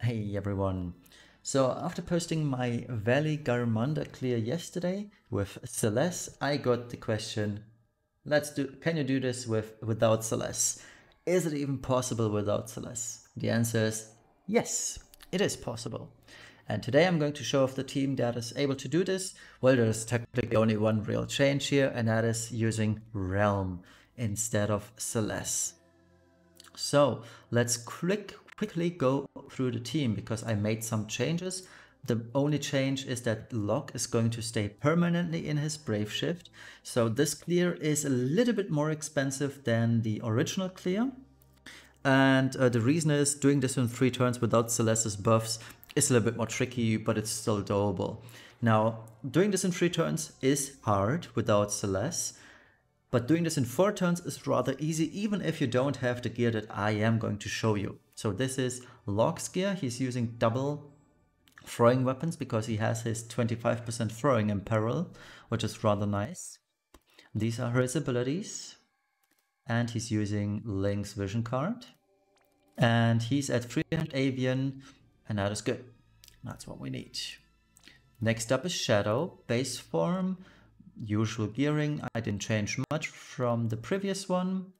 Hey everyone. So after posting my Valigarmanda clear yesterday with Celes, I got the question, can you do this without Celes? Is it even possible without Celes? The answer is yes, it is possible. And today I'm going to show off the team that is able to do this. Well, there's technically only one real change here, and that is using Realm instead of Celes. So let's quickly go through the team because I made some changes. The only change is that Locke is going to stay permanently in his Brave Shift. So this clear is a little bit more expensive than the original clear. And the reason is doing this in 3 turns without Celeste's buffs is a little bit more tricky, but it's still doable. Now, doing this in 3 turns is hard without Celeste. But doing this in 4 turns is rather easy, even if you don't have the gear that I am going to show you. So this is Locke's gear. He's using double throwing weapons because he has his 25% throwing in peril, which is rather nice. These are his abilities. And he's using Link's vision card. And he's at 300 avian, and that is good. That's what we need. Next up is Shadow, base form. Usual gearing. I didn't change much from the previous one.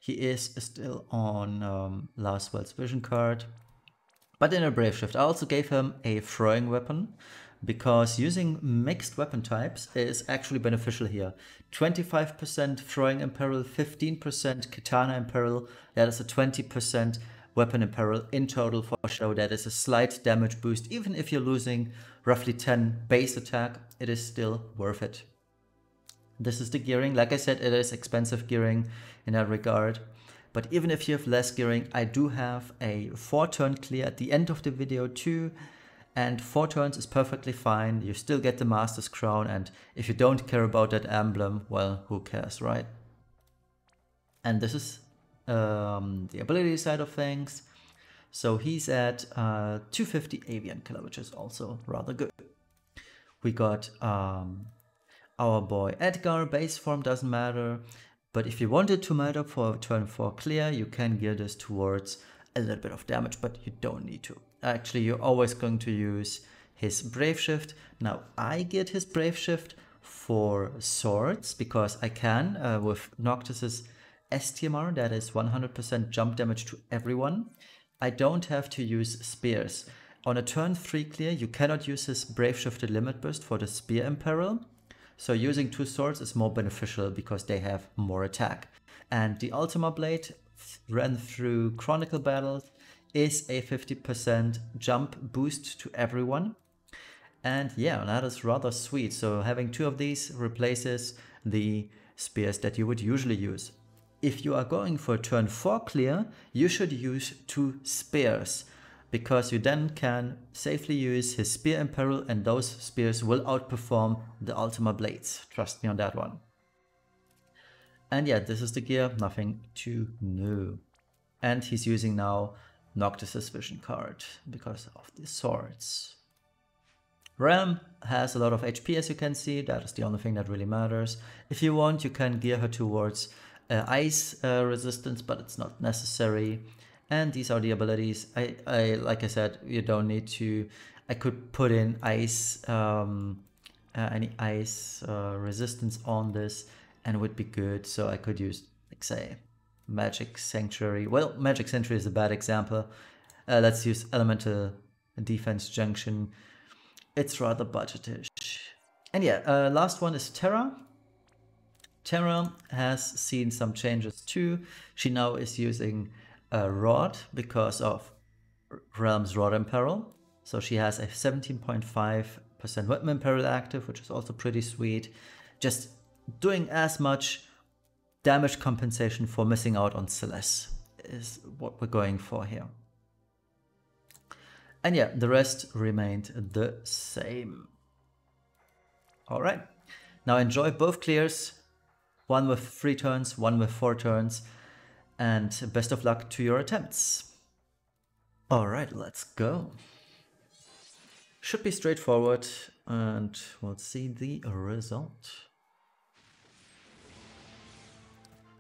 He is still on Last World's vision card, but in a Brave Shift. I also gave him a throwing weapon because using mixed weapon types is actually beneficial here. 25% throwing in peril, 15% katana in peril. That is a 20% weapon in peril in total for Shadow. That is a slight damage boost. Even if you're losing roughly 10 base attack, it is still worth it. This is the gearing. Like I said, it is expensive gearing in that regard. But even if you have less gearing, I do have a 4-turn clear at the end of the video too. And 4 turns is perfectly fine. You still get the Master's Crown. And if you don't care about that emblem, well, who cares, right? And this is the ability side of things. So he's at 250 avian killer, which is also rather good. We got our boy Edgar, base form doesn't matter, but if you want it to matter for turn 4 clear, you can gear this towards a little bit of damage, but you don't need to. Actually, you're always going to use his Brave Shift. Now, I get his Brave Shift for swords because I can with Noctis's STMR, that is 100% jump damage to everyone. I don't have to use spears. On a turn 3 clear, you cannot use his Brave Shifted Limit Burst for the spear in peril. So using 2 swords is more beneficial because they have more attack. And the Ultima Blade ran through Chronicle battles is a 50% jump boost to everyone. And yeah, that is rather sweet. So having 2 of these replaces the spears that you would usually use. If you are going for a turn 4 clear, you should use 2 spears, because you then can safely use his spear in peril, and those spears will outperform the Ultima Blades. Trust me on that one. And yeah, this is the gear, nothing too new. And he's using now Noctis's vision card because of the swords. Realm has a lot of HP, as you can see. That is the only thing that really matters. If you want, you can gear her towards ice resistance, but it's not necessary. And these are the abilities. Like I said, you don't need to. I could put in ice, any ice resistance on this, and it would be good. So I could use, like, say, Magic Sanctuary. Well, Magic Sanctuary is a bad example. Let's use Elemental Defense Junction. It's rather budgetish. And yeah, last one is Terra. Terra has seen some changes too. She now is using Rod because of Realm's Rod in peril. So she has a 17.5% weapon in peril active, which is also pretty sweet. Just doing as much damage compensation for missing out on Celes is what we're going for here. And yeah, the rest remained the same. Alright, now enjoy both clears. One with 3 turns, one with 4 turns. And best of luck to your attempts. Alright, let's go. Should be straightforward, and we'll see the result.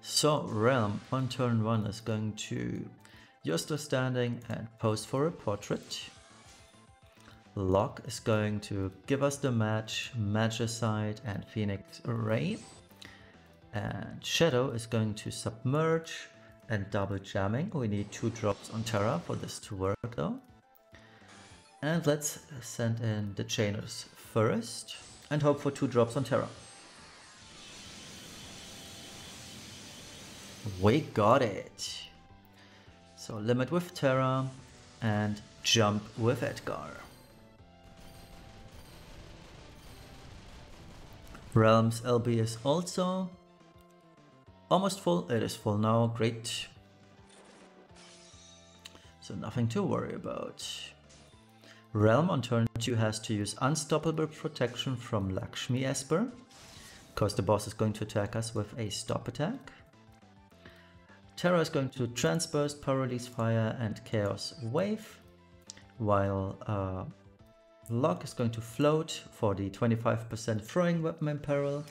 So Realm on turn 1 is going to You're still standing and pose for a portrait. Lock is going to give us the match, Magicite and Phoenix Ray. And Shadow is going to submerge and double jamming. We need 2 drops on Terra for this to work though. And let's send in the Chainers first and hope for 2 drops on Terra. We got it! So limit with Terra and jump with Edgar. Realms LB is also almost full. It is full now, great. So nothing to worry about. Realm on turn 2 has to use unstoppable protection from Lakshmi Esper, because the boss is going to attack us with a stop attack. Terra is going to Transburst, Paralyze Fire and Chaos Wave, while Lock is going to float for the 25% throwing weapon in peril,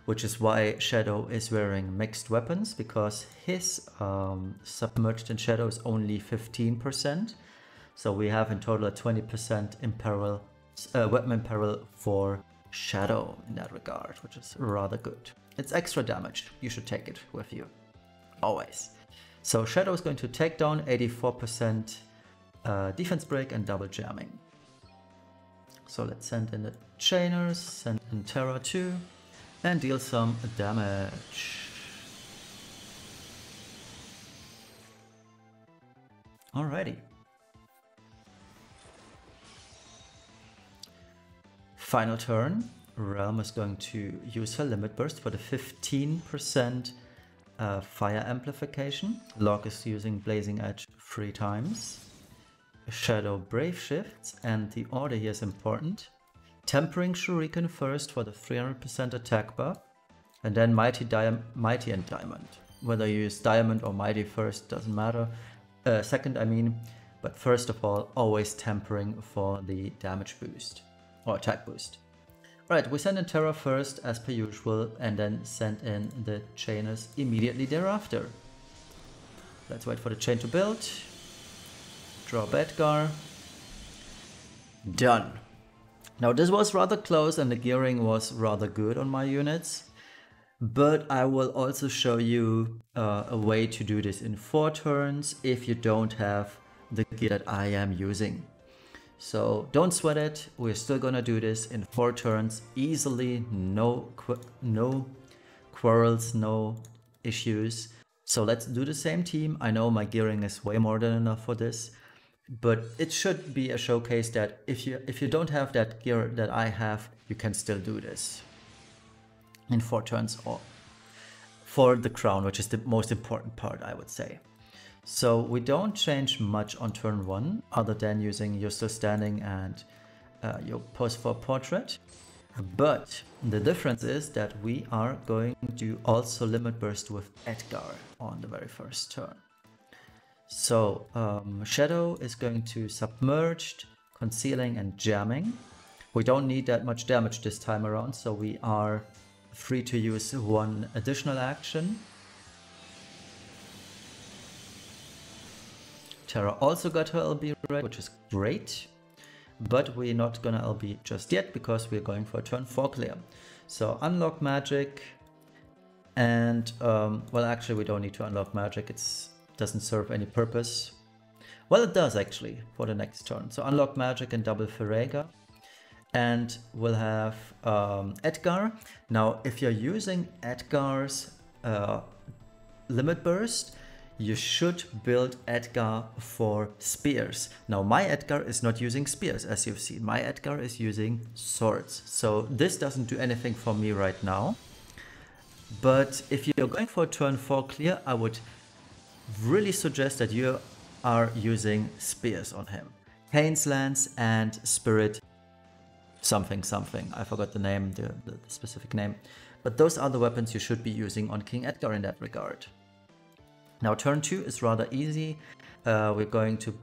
which is why Shadow is wearing mixed weapons, because his submerged in Shadow is only 15%. So we have in total a 20% in peril, weapon in peril for Shadow in that regard, which is rather good. It's extra damage, you should take it with you, always. So Shadow is going to take down 84% defense break and double jamming. So let's send in the Chainers, send in Terra 2 and deal some damage. Alrighty. Final turn, Realm is going to use her Limit Burst for the 15% fire amplification. Lock is using Blazing Edge 3 times. Shadow Brave Shifts, and the order here is important. Tempering Shuriken first for the 300% attack buff, and then Mighty and Diamond. Whether you use Diamond or Mighty first doesn't matter. Second, I mean, but first of all, always tempering for the damage boost. Or attack boost. Alright, we send in Terra first as per usual and then send in the Chainers immediately thereafter. Let's wait for the chain to build. Draw Edgar. Done. Now this was rather close and the gearing was rather good on my units. But I will also show you a way to do this in 4 turns if you don't have the gear that I am using. So don't sweat it, we're still gonna do this in 4 turns easily, no quarrels, no issues. So let's do the same team. I know my gearing is way more than enough for this, but it should be a showcase that if you don't have that gear that I have, you can still do this in 4 turns or for the crown, which is the most important part, I would say. So we don't change much on turn 1 other than using You're Still Standing and your Pose for Portrait. But the difference is that we are going to also Limit Burst with Edgar on the very first turn. So Shadow is going to Submerged, Concealing and Jamming. We don't need that much damage this time around, so we are free to use 1 additional action. Terra also got her LB right, which is great, but we're not gonna LB just yet because we're going for a turn 4 clear. So unlock magic, and well, actually we don't need to unlock magic, it doesn't serve any purpose. Well, it does actually for the next turn. So unlock magic and double Ferrega, and we'll have Edgar. Now if you're using Edgar's Limit Burst, you should build Edgar for spears. Now my Edgar is not using spears, as you've seen. My Edgar is using swords. So this doesn't do anything for me right now. But if you're going for a turn 4 clear, I would really suggest that you are using spears on him. Kane's Lance and Spirit something something. I forgot the name, the specific name. But those are the weapons you should be using on King Edgar in that regard. Now turn 2 is rather easy. We're going to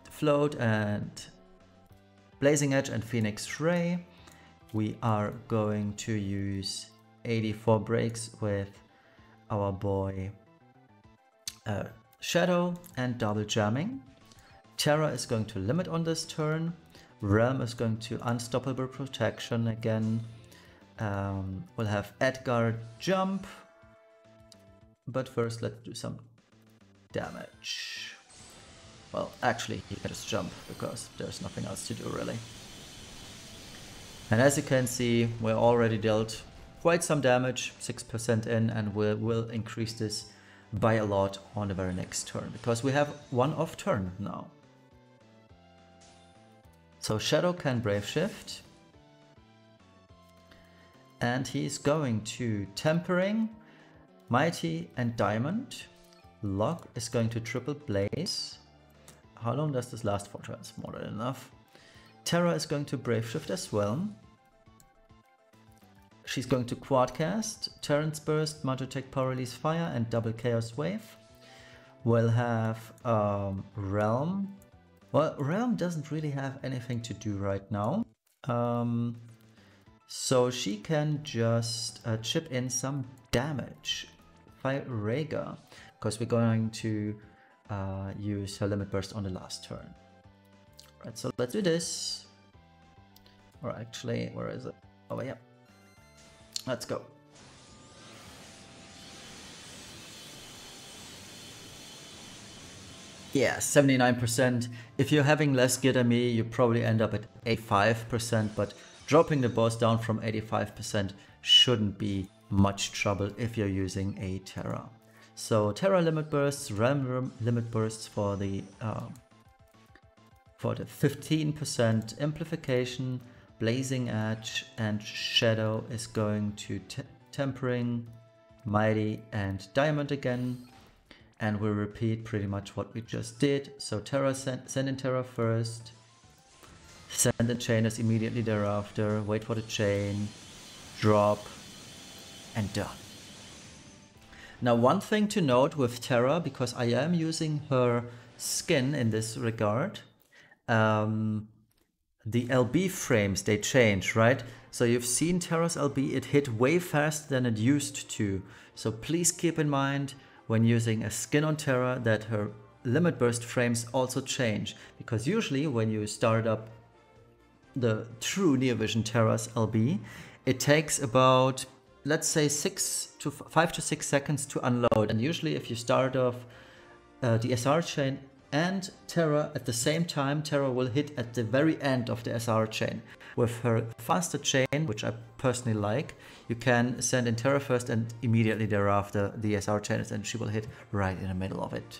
float and Blazing Edge and Phoenix Ray. We are going to use 84 breaks with our boy Shadow and double jamming. Terra is going to limit on this turn. Realm is going to unstoppable protection again. We'll have Edgar jump. But first let's do some damage. Well, actually he can just jump because there's nothing else to do really. And as you can see, we're already dealt quite some damage, 6% in, and we'll increase this by a lot on the very next turn because we have one off turn now. So Shadow can Brave Shift. And he's going to Tempering, Mighty and Diamond. Lock is going to triple Blaze. How long does this last? 4 turns? More than enough. Terra is going to Brave Shift as well. She's going to Quadcast, Terrence Burst, Magitech Power Release Fire and double Chaos Wave. We'll have Realm. Well, Realm doesn't really have anything to do right now. So she can just chip in some damage. Fire Rhaegar, because we're going to use her Limit Burst on the last turn. Right, so let's do this. Or actually, where is it? Oh yeah. Let's go. Yeah, 79%. If you're having less gear than me, you probably end up at 85%, but dropping the boss down from 85% shouldn't be much trouble if you're using a Terra. So Terra limit bursts, Realm limit bursts for the 15% amplification, Blazing Edge, and Shadow is going to Tempering, Mighty and Diamond again. And we'll repeat pretty much what we just did. So Terra, send in Terra first, send in Chainers immediately thereafter, wait for the chain, drop, and done. Now one thing to note with Terra, because I am using her skin in this regard, the LB frames, they change, right? So you've seen Terra's LB, it hit way faster than it used to. So please keep in mind when using a skin on Terra that her limit burst frames also change. Because usually when you start up the true Near Vision Terra's LB, it takes about, let's say 5 to 6 seconds to unload. And usually if you start off the SR chain and Terra at the same time, Terra will hit at the very end of the SR chain. With her faster chain, which I personally like, you can send in Terra first and immediately thereafter the SR chain, and she will hit right in the middle of it.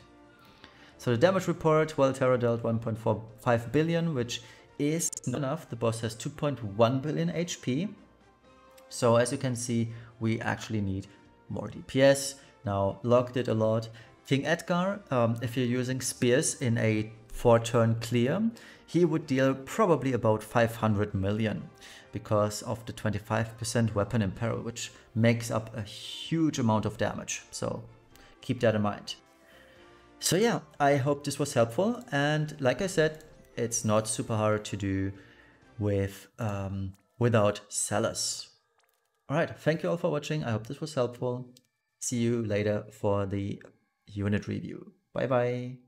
So the damage report, well, Terra dealt 1.45 billion, which is not enough. The boss has 2.1 billion HP. So as you can see, we actually need more DPS. Now, Locke did a lot. King Edgar, if you're using spears in a 4-turn clear, he would deal probably about 500 million because of the 25% weapon in peril, which makes up a huge amount of damage. So keep that in mind. So yeah, I hope this was helpful. And like I said, it's not super hard to do with without Celes. Alright, thank you all for watching. I hope this was helpful. See you later for the unit review. Bye bye.